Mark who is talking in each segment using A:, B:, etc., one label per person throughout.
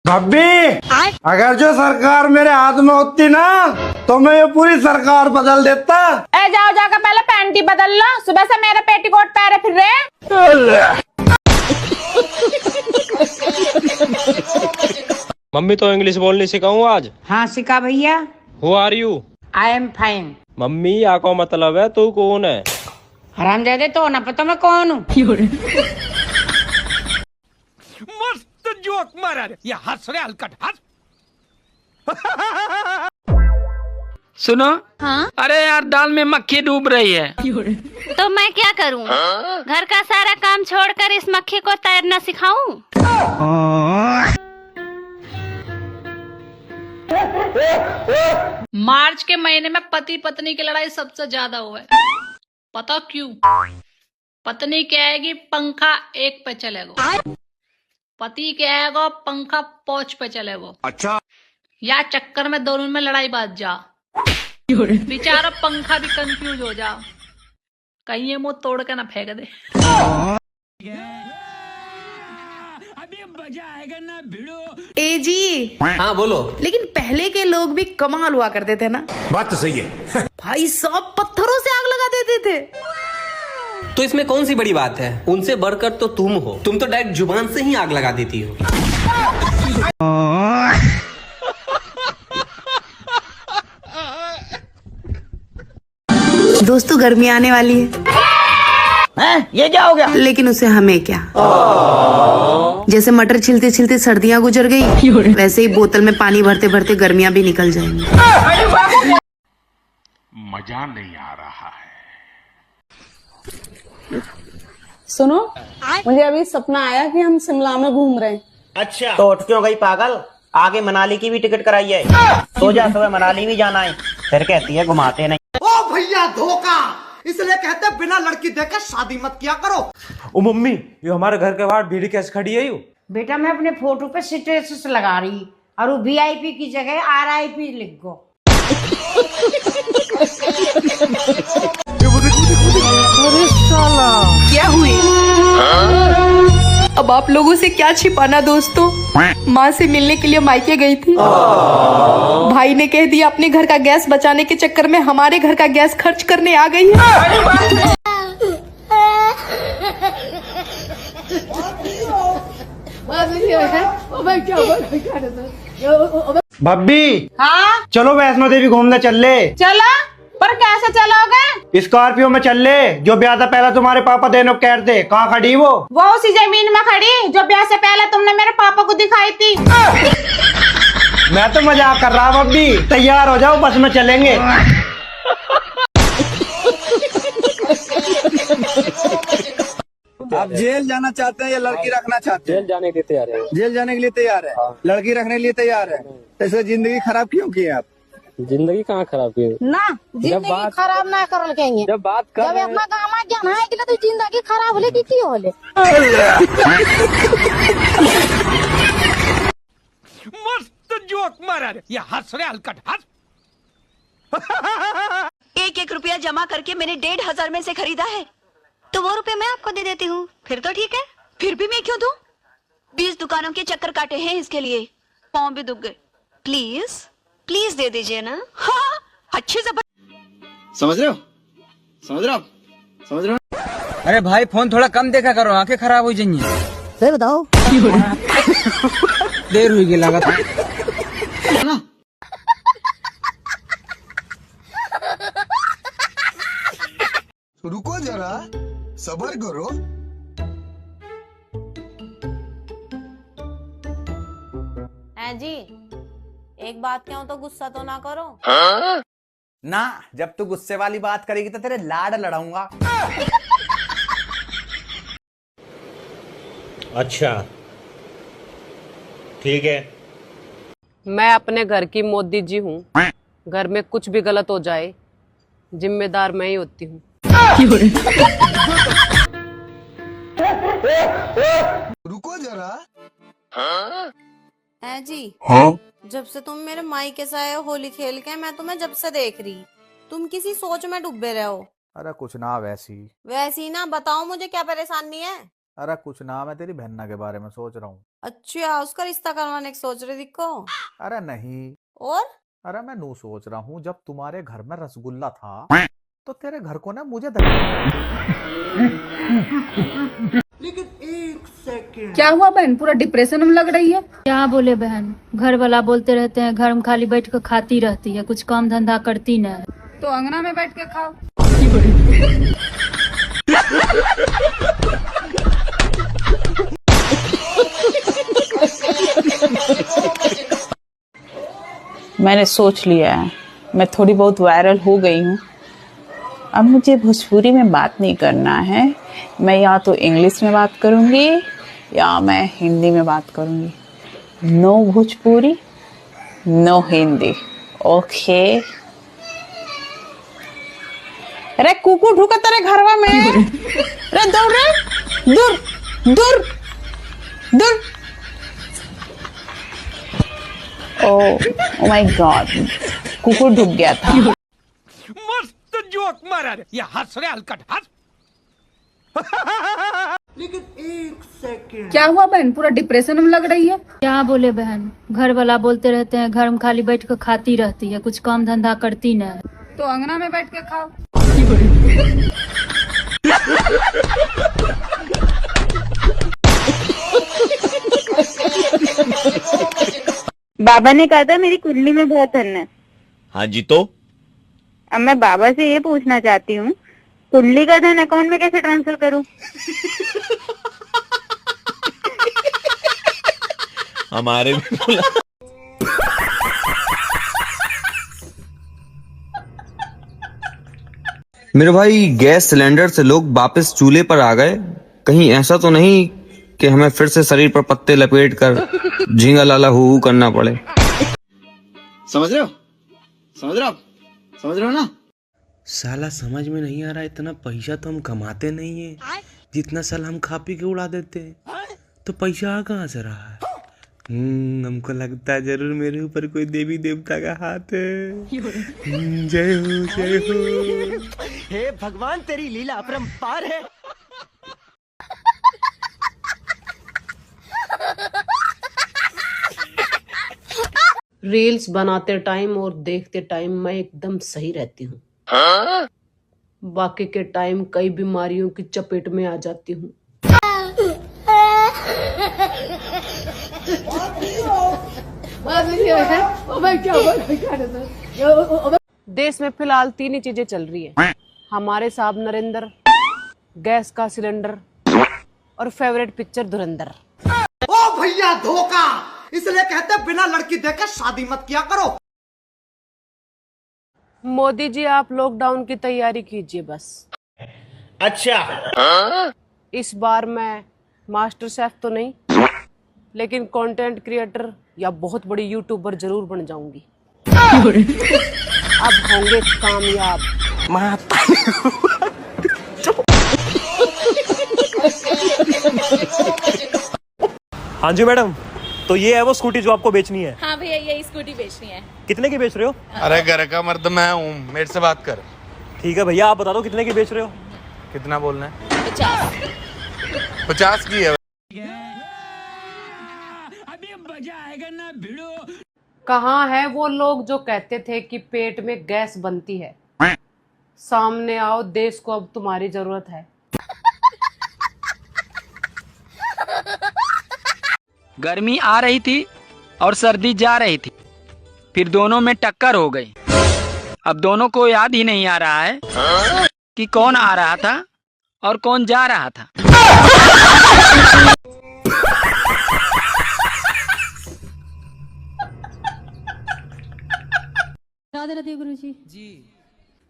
A: भाभी, अगर जो सरकार मेरे हाथ में होती ना तो मैं ये पूरी सरकार बदल देता।
B: ए जाओ जाकर पहले पैंटी बदल लो, सुबह से मेरे पेटीकोट पहरे फिर रहे।
C: मम्मी तो इंग्लिश बोलनी सिखाऊं आज।
B: हाँ सिखा भैया।
C: Who are you?
B: I am fine.
C: Mummy या को मतलब है तू कौन है?
B: हरामजादे, तो ना पता मैं कौन हूँ।
D: मस्त जोक मारा रे, ये हंस रहे हलकट हंस। सुनो।
E: हाँ?
D: अरे यार दाल में मक्खी डूब रही है।
E: तो मैं क्या करूं? घर का सारा काम छोड़कर इस मक्खी को तैरना सिखाऊं?
F: मार्च के महीने में पति पत्नी की लड़ाई सबसे ज्यादा हुआ है। पता क्यों? पत्नी कहेगी पंखा एक पे चलेगा, पति कहेगा पंखा पोंछ पे चलेगा। अच्छा। या चक्कर में दोनों में लड़ाई बाज जा, बेचारा पंखा भी कंफ्यूज हो जा, कहीं ये मुंह तोड़ के ना फेंक दे।
D: अभी मजा आएगा ना भिड़ो।
G: ए जी।
H: हाँ बोलो।
G: लेकिन पहले के लोग भी कमाल हुआ करते थे ना।
H: बात तो सही है।
G: भाई सब पत्थरों से आग लगा देते थे।
H: तो इसमें कौन सी बड़ी बात है? उनसे बढ़कर तो तुम हो, तुम तो डायरेक्ट जुबान से ही आग लगा देती हो।
G: दोस्तों गर्मी आने वाली है।
B: ये क्या हो गया?
G: लेकिन उसे हमें क्या। जैसे मटर छिलते छिलते सर्दियां गुजर गई, वैसे ही बोतल में पानी भरते भरते गर्मियां भी निकल जाएंगी।
D: मजा नहीं आ रहा है।
I: सुनो, मुझे अभी सपना आया कि हम शिमला में घूम रहे हैं।
J: अच्छा तो उठ क्यों गई पागल? आगे मनाली की भी टिकट कराई है, सो जा, सुबह मनाली भी जाना है, फिर कहती है घुमाते नहीं।
A: ओ भैया धोखा, इसलिए कहते बिना लड़की देखे शादी मत किया करो।
C: ओ मम्मी, ये हमारे घर के बाहर भीड़ कैसे खड़ी है यू?
B: बेटा मैं अपने फोटो पे स्टेटस लगा रही और वो VIP की जगह RIP लिख गो।
G: क्या हुई? अब आप लोगों से क्या छिपाना दोस्तों। माँ से मिलने के लिए मायके गई थी। भाई ने कह दिया अपने घर का गैस बचाने के चक्कर में हमारे घर का गैस खर्च करने आ गई है।
A: भाभी,
B: हाँ
A: चलो वैष्णो देवी घूमने चल ले।
B: चला, पर कैसे चलोगे?
A: स्कॉर्पियो में चल ले, जो ब्याह था पहला तुम्हारे पापा देनो कह थे। कहाँ खड़ी वो
B: उसी जमीन में खड़ी जो ब्याह से पहले तुमने मेरे पापा को दिखाई थी।
A: मैं तो मजाक कर रहा हूँ। भाभी तैयार हो जाओ, बस में चलेंगे।
K: आप जेल जाना चाहते हैं या लड़की रखना चाहते हैं?
C: जेल जाने के लिए तैयार है।
K: जेल जाने के लिए तैयार है। लड़की रखने के लिए तैयार है। तो इससे जिंदगी खराब क्यों की आप?
C: जिंदगी कहाँ खराब की?
B: ना जिंदगी खराब ना करल कहेंगे।
C: जब बात कर
B: जब अपना काम आ गया ना कि तो जिंदगी खराब होले की होले।
D: मस्त जोक मारा रे, ये हंस रहे हलकट हंस।
E: 1-1 रुपया जमा करके मैंने 1,500 में से खरीदा है, तो वो रुपए मैं आपको दे देती हूँ, फिर तो ठीक है। फिर भी मैं क्यों दूं? 20 दुकानों के चक्कर काटे हैं इसके लिए, पाँव भी दुख गए। प्लीज प्लीज दे दीजिए ना। हाँ, अच्छे से
K: समझ रहे हो? समझ रहे हो? समझ रहे हो?
J: अरे भाई फोन थोड़ा कम देखा करो, आंखें खराब हो जाएंगी।
B: सही बताओ।
J: देर हुई लगा था।
K: रुको जरा, सब्र करो।
G: जी एक बात कहूँ तो गुस्सा तो ना करो।
J: ना, जब तू गुस्से वाली बात करेगी तो तेरे लाड लड़ाऊंगा।
C: अच्छा ठीक है।
G: मैं अपने घर की मोदी जी हूँ। घर में कुछ भी गलत हो जाए जिम्मेदार मैं ही होती हूँ।
K: रुको जरा।
G: है जी।
K: हाँ?
G: जब से तुम मेरे मायके से आए हो होली खेल के, मैं तुम्हें जब से देख रही, तुम किसी सोच में डूबे रहे हो।
J: अरे कुछ ना, वैसी
G: ना बताओ मुझे क्या परेशानी है।
J: अरे कुछ ना, मैं तेरी बहना के बारे में सोच रहा हूँ।
L: अच्छा, उसका रिश्ता करवाने की सोच रही थी को?
M: अरे नहीं,
L: और
M: अरे मैं नू सोच रहा हूँ, जब तुम्हारे घर में रसगुल्ला था तो तेरे घर को ना मुझे
I: लेकिन एक सेकंड, क्या हुआ बहन, पूरा डिप्रेशन में लग रही है?
F: क्या बोले बहन, घर वाला बोलते रहते हैं घर में खाली बैठ कर खाती रहती है, कुछ काम धंधा करती नहीं।
I: तो अंगना में बैठ के खाओ। मैंने सोच लिया है, मैं थोड़ी बहुत वायरल हो गई हूँ, अब मुझे भोजपुरी में बात नहीं करना है। मैं या तो इंग्लिश में बात करूँगी या मैं हिंदी में बात करूँगी। No Bhojpuri, no Hindi, okay? अरे कुकू ढुका तेरे घरवा में। अरे दौड़ रे, दूर दूर दूर। ओ माय गॉड, कुकुर ढुक गया था।
D: मस्त जोक मारा रे, ये हंस रहे हलकट हंस।
I: लेकिन एक सेकंड, क्या हुआ बहन, पूरा डिप्रेशन में लग रही है?
F: क्या बोले बहन, घर वाला बोलते रहते हैं घर में खाली बैठ कर खाती रहती है, कुछ काम धंधा करती नहीं।
I: तो अंगना में बैठ के खाओ।
N: बाबा ने कहा था मेरी कुंडली में बहुत धन है।
O: हाँ जी, तो
N: अब मैं बाबा से ये पूछना चाहती हूँ, कुंडली का धन अकाउंट में कैसे ट्रांसफर करूँ?
O: हमारे भी बोला। मेरे भाई, गैस सिलेंडर से लोग वापस चूल्हे पर आ गए, कहीं ऐसा तो नहीं कि हमें फिर से शरीर पर पत्ते लपेट कर झींगा लाला हु करना पड़े।
K: समझ रहे हो, समझ रहे हो, समझ रहे हो ना?
C: साला समझ में नहीं आ रहा, इतना पैसा तो हम कमाते नहीं है जितना साल हम खा पी के उड़ा देते हैं, तो पैसा आ कहाँ से रहा है? हमको लगता है जरूर मेरे ऊपर कोई देवी देवता का हाथ है। जय हो जय हो।
J: हे भगवान, तेरी लीला अपरंपार है।
P: रील्स बनाते टाइम और देखते टाइम मैं एकदम सही रहती हूँ, बाकी के टाइम कई बीमारियों की चपेट में आ जाती हूँ। देश में फिलहाल 3 ही चीजें चल रही है, हमारे साहब नरेंद्र, गैस का सिलेंडर और फेवरेट पिक्चर धुरंधर।
A: ओ भैया, धोखा, इसलिए कहते हैं बिना लड़की देखे शादी मत किया करो।
P: मोदी जी, आप लॉकडाउन की तैयारी कीजिए बस।
J: अच्छा,
P: इस बार मैं मास्टर शेफ तो नहीं, लेकिन कंटेंट क्रिएटर या बहुत बड़ी यूट्यूबर जरूर बन जाऊंगी। अब होंगे कामयाब।
C: हाँ जी मैडम, तो ये है वो स्कूटी जो आपको बेचनी है?
Q: हाँ भैया, यही स्कूटी बेचनी है।
C: कितने की बेच रहे हो?
R: अरे घर का मर्द मैं हूँ, मेरे से बात कर।
C: ठीक है भैया, आप बता दो कितने की बेच रहे हो?
R: कितना बोलना है?
Q: 50।
R: 50 की है।
D: अभी मजा आएगा ना भिड़ो।
P: कहाँ है वो लोग जो कहते थे कि पेट में गैस बनती है? सामने आओ, देश को अब तुम्हारी जरूरत है।
S: गर्मी आ रही थी और सर्दी जा रही थी, फिर दोनों में टक्कर हो गई। अब दोनों को याद ही नहीं आ रहा है कि कौन आ रहा था और कौन जा रहा था।
T: राधे राधे गुरुजी। जी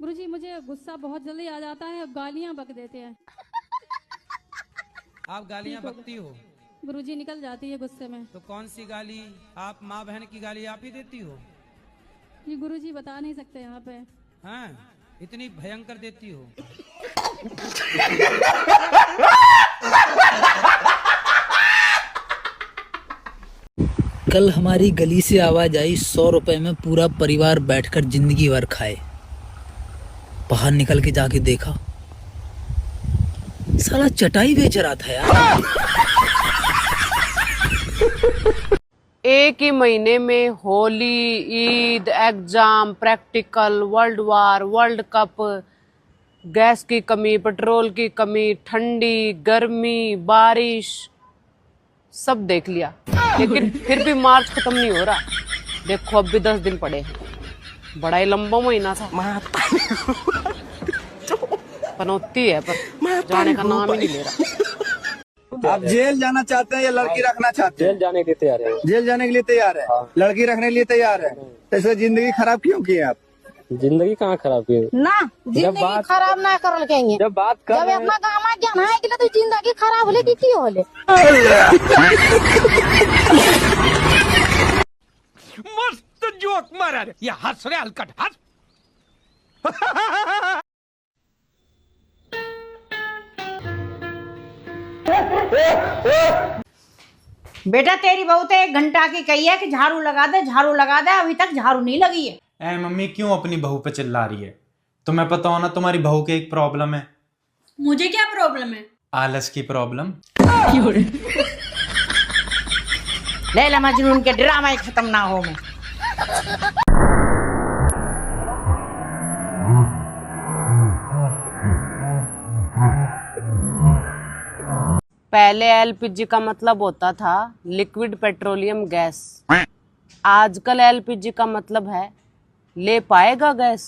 T: गुरुजी, मुझे गुस्सा बहुत जल्दी आ जाता है, गालियां बक देते हैं।
U: आप गालियां बकती हो?
T: गुरुजी, निकल जाती है गुस्से में।
U: तो कौन सी गाली? आप माँ बहन की गाली आप ही देती हो?
T: ये गुरुजी बता नहीं सकते यहाँ पे।
U: हाँ, इतनी भयंकर देती हो?
V: कल हमारी गली से आवाज आई, 100 रुपए में पूरा परिवार बैठकर जिंदगी भर खाए। बाहर निकल के जाके देखा, साला चटाई बेच रहा था यार।
P: एक ही महीने में Holi, Eid, exam, practical, world war, world cup, gas की कमी, पेट्रोल की कमी, ठंडी, गर्मी, बारिश, सब देख लिया, लेकिन फिर भी मार्च खत्म नहीं हो रहा। देखो अब भी 10 दिन पड़े हैं, बड़ा ही लंबा महीना था। पनौती है पर जाने का नाम ही नहीं ले रहा।
K: आप जेल जाना चाहते हैं या लड़की रखना चाहते हैं?
E: जेल जाने के लिए तैयार है।
K: जेल जाने के लिए तैयार है, लड़की रखने के लिए तैयार है। तो इससे जिंदगी खराब क्यों की है आप?
E: जिंदगी कहाँ खराब की
B: ना जिंदगी खराब ना करल कहेंगे।
E: जब बात कर
B: जब अपना काम आ गया ना कि तो जिंदगी खराब होले की होले।
D: मस्त जोक मारा रे, ये हंस रे हलकट हंस।
B: बेटा तेरी बहू तो 1 घंटा की कही है कि झाड़ू लगा दे, झाड़ू लगा दे, अभी तक झाड़ू नहीं लगी है।
H: ए मम्मी क्यों अपनी बहू पे चिल्ला रही है? तुम्हें पता हो ना तुम्हारी बहू के एक प्रॉब्लम है।
Q: मुझे क्या प्रॉब्लम है?
H: आलस की प्रॉब्लम।
B: लैला मजनून के ड्रामा ही खत्म ना हो में।
P: पहले एलपीजी का मतलब होता था लिक्विड पेट्रोलियम गैस, आजकल एलपीजी का मतलब है ले पाएगा गैस।